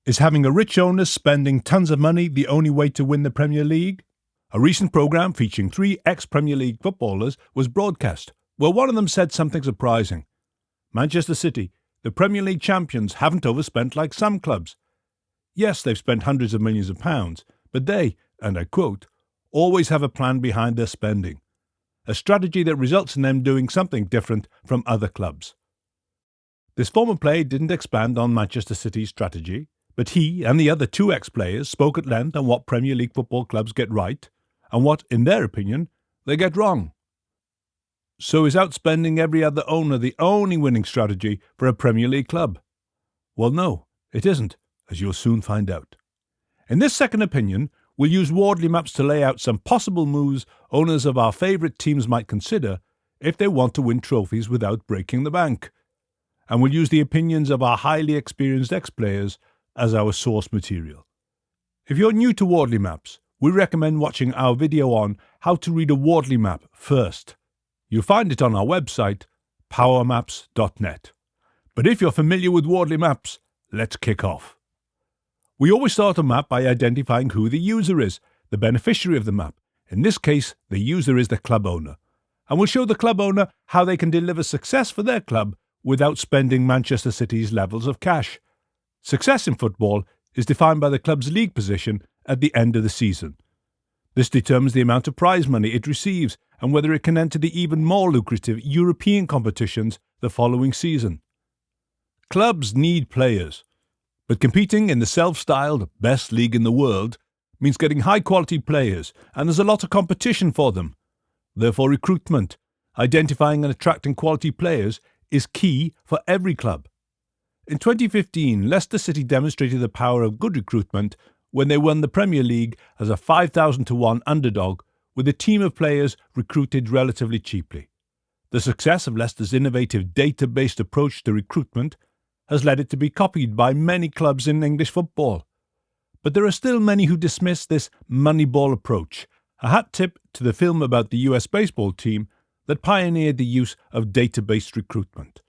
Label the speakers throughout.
Speaker 1: Is having a rich owner spending tons of money the only way to win the Premier League? A recent programme featuring 3 ex-Premier League footballers was broadcast, where one of them said something surprising. Manchester City, the Premier League champions, haven't overspent like some clubs. Yes, they've spent hundreds of millions of pounds, but they, and I quote, always have a plan behind their spending. A strategy that results in them doing something different from other clubs. This former player didn't expand on Manchester City's strategy, but he and the other 2 ex-players spoke at length on what Premier League football clubs get right, and what, in their opinion, they get wrong. So is outspending every other owner the only winning strategy for a Premier League club? Well, no, it isn't, as you'll soon find out. In this second opinion, we'll use Wardley Maps to lay out some possible moves owners of our favourite teams might consider if they want to win trophies without breaking the bank. And we'll use the opinions of our highly experienced ex-players as our source material. If you're new to Wardley Maps, we recommend watching our video on how to read a Wardley map first. You'll find it on our website, powermaps.net. But if you're familiar with Wardley Maps, let's kick off. We always start a map by identifying who the user is, the beneficiary of the map. In this case, the user is the club owner. And we'll show the club owner how they can deliver success for their club without spending Manchester City's levels of cash. Success in football is defined by the club's league position at the end of the season. This determines the amount of prize money it receives and whether it can enter the even more lucrative European competitions the following season. Clubs need players, but competing in the self-styled best league in the world means getting high-quality players, and there's a lot of competition for them. Therefore, recruitment, identifying and attracting quality players, is key for every club. In 2015, Leicester City demonstrated the power of good recruitment when they won the Premier League as a 5,000-to-1 underdog with a team of players recruited relatively cheaply. The success of Leicester's innovative data-based approach to recruitment has led it to be copied by many clubs in English football. But there are still many who dismiss this Moneyball approach, a hat tip to the film about the US baseball team that pioneered the use of data-based recruitment.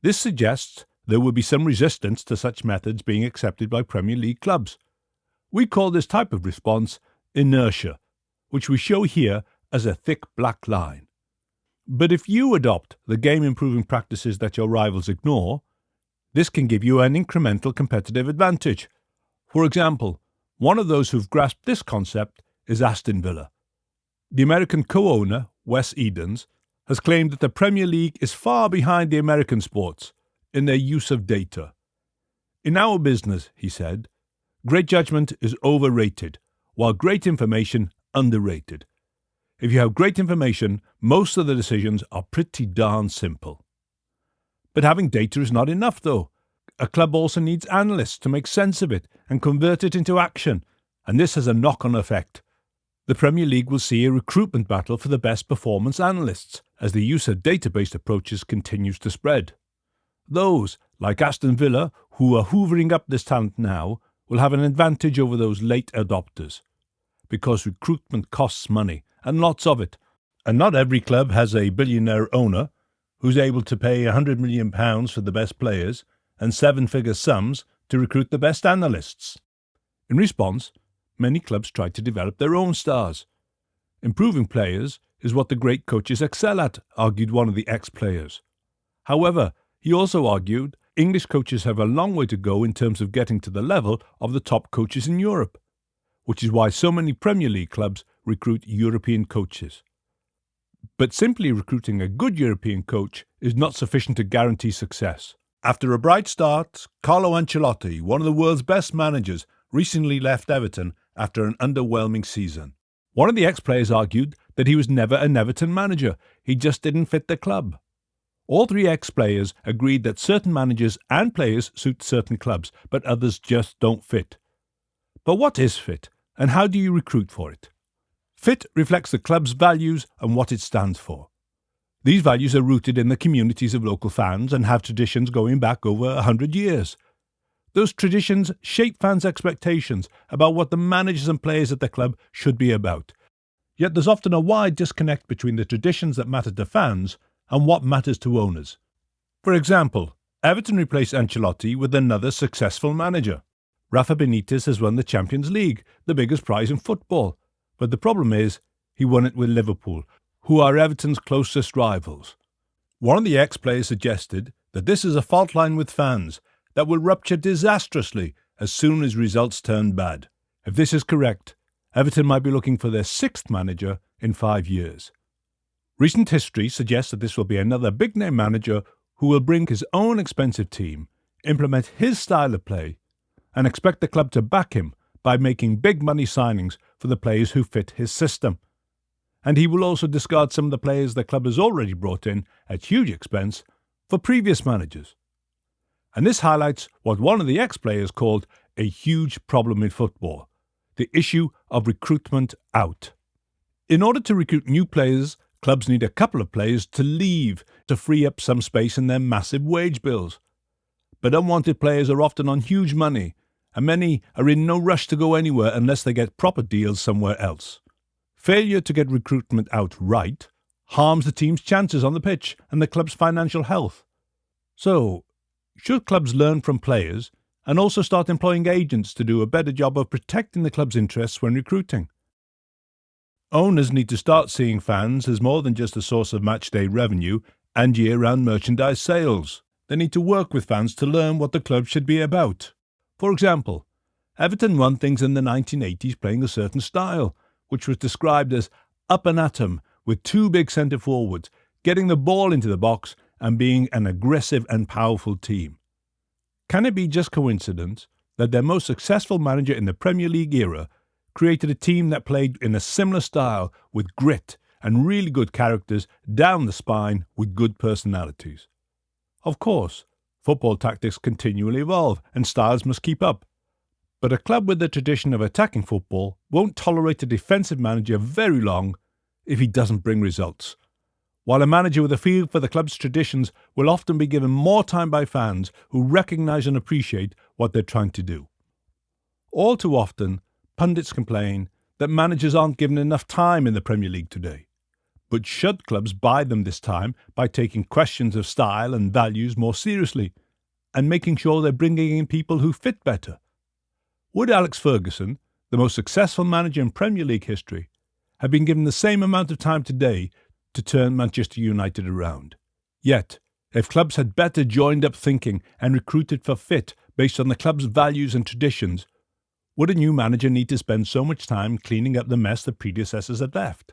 Speaker 1: This suggests there will be some resistance to such methods being accepted by Premier League clubs. We call this type of response inertia, which we show here as a thick black line. But if you adopt the game-improving practices that your rivals ignore, this can give you an incremental competitive advantage. For example, one of those who've grasped this concept is Aston Villa. The American co-owner, Wes Edens, has claimed that the Premier League is far behind the American sports in their use of data. In our business, he said, great judgment is overrated, while great information underrated. If you have great information, most of the decisions are pretty darn simple. But having data is not enough, though. A club also needs analysts to make sense of it and convert it into action, and this has a knock-on effect. The Premier League will see a recruitment battle for the best performance analysts as the use of data-based approaches continues to spread. Those, like Aston Villa, who are hoovering up this talent now, will have an advantage over those late adopters. Because recruitment costs money, and lots of it. And not every club has a billionaire owner who's able to pay £100 million for the best players and 7-figure sums to recruit the best analysts. In response, many clubs try to develop their own stars. Improving players is what the great coaches excel at, argued one of the ex-players. However, he also argued English coaches have a long way to go in terms of getting to the level of the top coaches in Europe, which is why so many Premier League clubs recruit European coaches. But simply recruiting a good European coach is not sufficient to guarantee success. After a bright start, Carlo Ancelotti, one of the world's best managers, recently left Everton after an underwhelming season. One of the ex-players argued that he was never an Everton manager, he just didn't fit the club. All 3 ex-players agreed that certain managers and players suit certain clubs, but others just don't fit. But what is fit, and how do you recruit for it? Fit reflects the club's values and what it stands for. These values are rooted in the communities of local fans and have traditions going back over 100 years. Those traditions shape fans' expectations about what the managers and players at the club should be about. Yet there's often a wide disconnect between the traditions that matter to fans and what matters to owners. For example, Everton replaced Ancelotti with another successful manager. Rafa Benitez has won the Champions League, the biggest prize in football. But the problem is, he won it with Liverpool, who are Everton's closest rivals. One of the ex-players suggested that this is a fault line with fans that will rupture disastrously as soon as results turn bad. If this is correct, Everton might be looking for their sixth manager in 5 years. Recent history suggests that this will be another big-name manager who will bring his own expensive team, implement his style of play, and expect the club to back him by making big money signings for the players who fit his system. And he will also discard some of the players the club has already brought in at huge expense for previous managers. And this highlights what one of the ex-players called a huge problem in football, the issue of recruitment out. In order to recruit new players, clubs need a couple of players to leave to free up some space in their massive wage bills. But unwanted players are often on huge money, and many are in no rush to go anywhere unless they get proper deals somewhere else. Failure to get recruitment out right harms the team's chances on the pitch and the club's financial health. So, should clubs learn from players and also start employing agents to do a better job of protecting the club's interests when recruiting? Owners need to start seeing fans as more than just a source of match-day revenue and year-round merchandise sales. They need to work with fans to learn what the club should be about. For example, Everton won things in the 1980s playing a certain style, which was described as up and atom, with two big centre forwards, getting the ball into the box and being an aggressive and powerful team. Can it be just coincidence that their most successful manager in the Premier League era created a team that played in a similar style with grit and really good characters down the spine with good personalities? Of course, football tactics continually evolve and styles must keep up. But a club with a tradition of attacking football won't tolerate a defensive manager very long if he doesn't bring results, while a manager with a feel for the club's traditions will often be given more time by fans who recognise and appreciate what they're trying to do. All too often, pundits complain that managers aren't given enough time in the Premier League today. But should clubs buy them this time by taking questions of style and values more seriously and making sure they're bringing in people who fit better? Would Alex Ferguson, the most successful manager in Premier League history, have been given the same amount of time today to turn Manchester United around? Yet, if clubs had better joined up thinking and recruited for fit based on the club's values and traditions, would a new manager need to spend so much time cleaning up the mess the predecessors had left?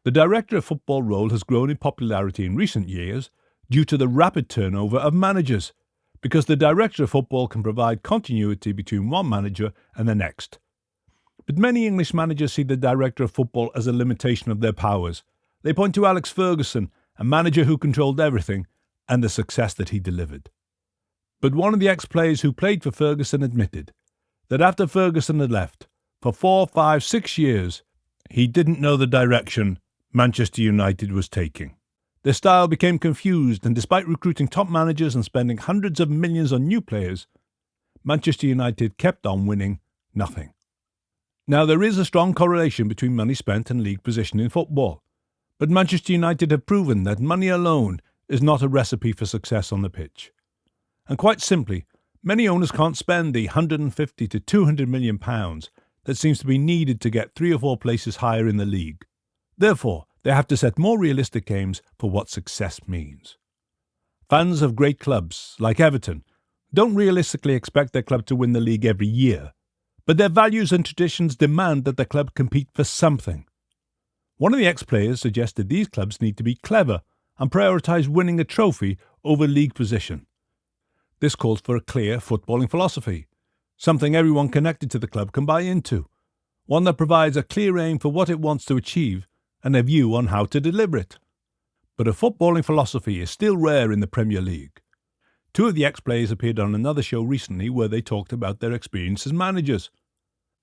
Speaker 1: The director of football role has grown in popularity in recent years due to the rapid turnover of managers, because the director of football can provide continuity between one manager and the next. But many English managers see the director of football as a limitation of their powers. They point to Alex Ferguson, a manager who controlled everything, and the success that he delivered. But one of the ex-players who played for Ferguson admitted that after Ferguson had left, for 4, 5, 6 years, he didn't know the direction Manchester United was taking. Their style became confused, and despite recruiting top managers and spending hundreds of millions on new players, Manchester United kept on winning nothing. Now, there is a strong correlation between money spent and league position in football, but Manchester United have proven that money alone is not a recipe for success on the pitch. And quite simply, many owners can't spend the £150 to £200 million that seems to be needed to get 3 or 4 places higher in the league. Therefore, they have to set more realistic aims for what success means. Fans of great clubs, like Everton, don't realistically expect their club to win the league every year, but their values and traditions demand that the club compete for something. One of the ex-players suggested these clubs need to be clever and prioritise winning a trophy over league position. This calls for a clear footballing philosophy, something everyone connected to the club can buy into, one that provides a clear aim for what it wants to achieve and a view on how to deliver it. But a footballing philosophy is still rare in the Premier League. 2 of the ex-players appeared on another show recently where they talked about their experience as managers.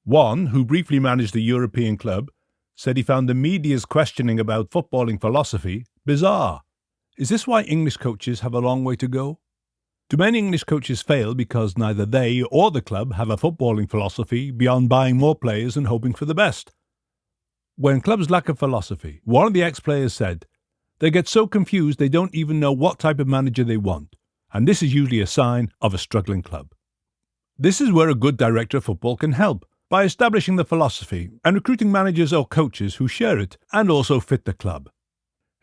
Speaker 1: One, who briefly managed a European club, said he found the media's questioning about footballing philosophy bizarre. Is this why English coaches have a long way to go? Do many English coaches fail because neither they or the club have a footballing philosophy beyond buying more players and hoping for the best? When clubs lack a philosophy, one of the ex-players said, they get so confused they don't even know what type of manager they want. and this is usually a sign of a struggling club. This is where a good director of football can help, by establishing the philosophy and recruiting managers or coaches who share it and also fit the club.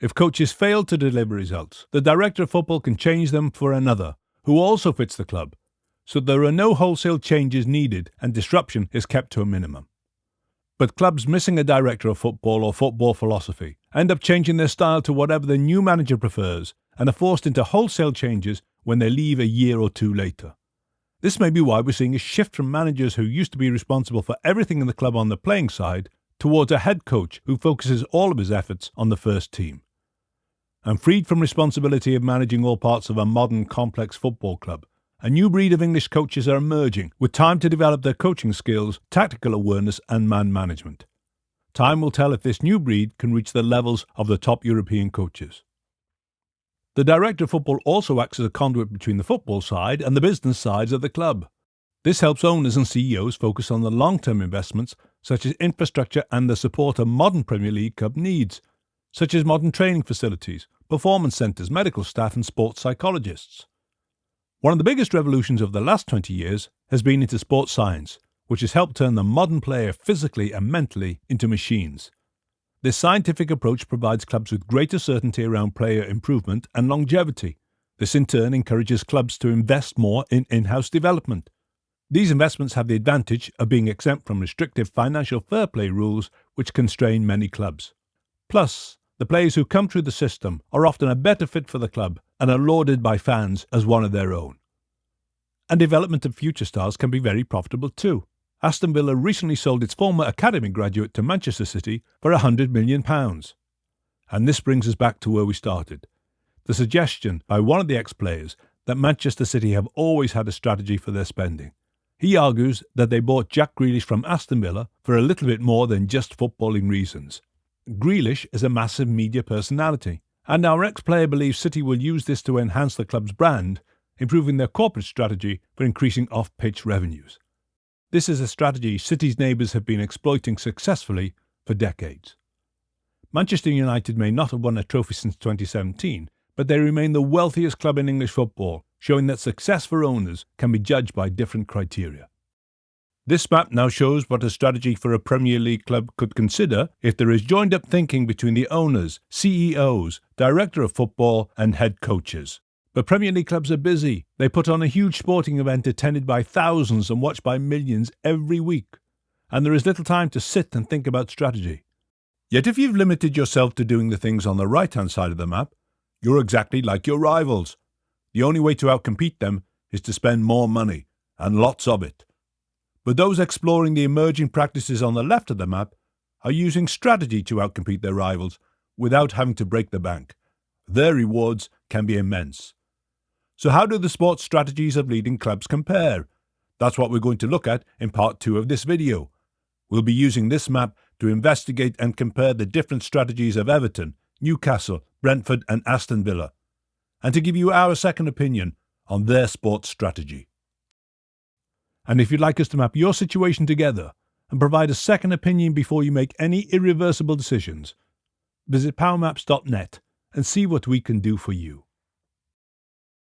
Speaker 1: If coaches fail to deliver results, the director of football can change them for another, who also fits the club, so there are no wholesale changes needed and disruption is kept to a minimum. But clubs missing a director of football or football philosophy end up changing their style to whatever the new manager prefers and are forced into wholesale changes when they leave a year or two later. This may be why we're seeing a shift from managers who used to be responsible for everything in the club on the playing side towards a head coach who focuses all of his efforts on the first team. And freed from responsibility of managing all parts of a modern, complex football club, a new breed of English coaches are emerging with time to develop their coaching skills, tactical awareness and man management. Time will tell if this new breed can reach the levels of the top European coaches. The director of football also acts as a conduit between the football side and the business sides of the club. This helps owners and CEOs focus on the long-term investments such as infrastructure and the support a modern Premier League club needs, such as modern training facilities, performance centres, medical staff and sports psychologists. One of the biggest revolutions of the last 20 years has been into sports science, which has helped turn the modern player physically and mentally into machines. This scientific approach provides clubs with greater certainty around player improvement and longevity. This in turn encourages clubs to invest more in in-house development. These investments have the advantage of being exempt from restrictive financial fair play rules which constrain many clubs. Plus, the players who come through the system are often a better fit for the club and are lauded by fans as one of their own. And development of future stars can be very profitable too. Aston Villa recently sold its former academy graduate to Manchester City for £100 million. And this brings us back to where we started. The suggestion by one of the ex-players that Manchester City have always had a strategy for their spending. He argues that they bought Jack Grealish from Aston Villa for a little bit more than just footballing reasons. Grealish is a massive media personality, and our ex-player believes City will use this to enhance the club's brand, improving their corporate strategy for increasing off-pitch revenues. This is a strategy City's neighbours have been exploiting successfully for decades. Manchester United may not have won a trophy since 2017, but they remain the wealthiest club in English football, showing that success for owners can be judged by different criteria. This map now shows what a strategy for a Premier League club could consider if there is joined-up thinking between the owners, CEOs, director of football and head coaches. But Premier League clubs are busy. They put on a huge sporting event attended by thousands and watched by millions every week. And there is little time to sit and think about strategy. Yet if you've limited yourself to doing the things on the right-hand side of the map, you're exactly like your rivals. The only way to outcompete them is to spend more money, and lots of it. But those exploring the emerging practices on the left of the map are using strategy to outcompete their rivals without having to break the bank. Their rewards can be immense. So how do the sports strategies of leading clubs compare? That's what we're going to look at in part 2 of this video. We'll be using this map to investigate and compare the different strategies of Everton, Newcastle, Brentford and Aston Villa, and to give you our second opinion on their sports strategy. And if you'd like us to map your situation together and provide a second opinion before you make any irreversible decisions, visit powermaps.net and see what we can do for you.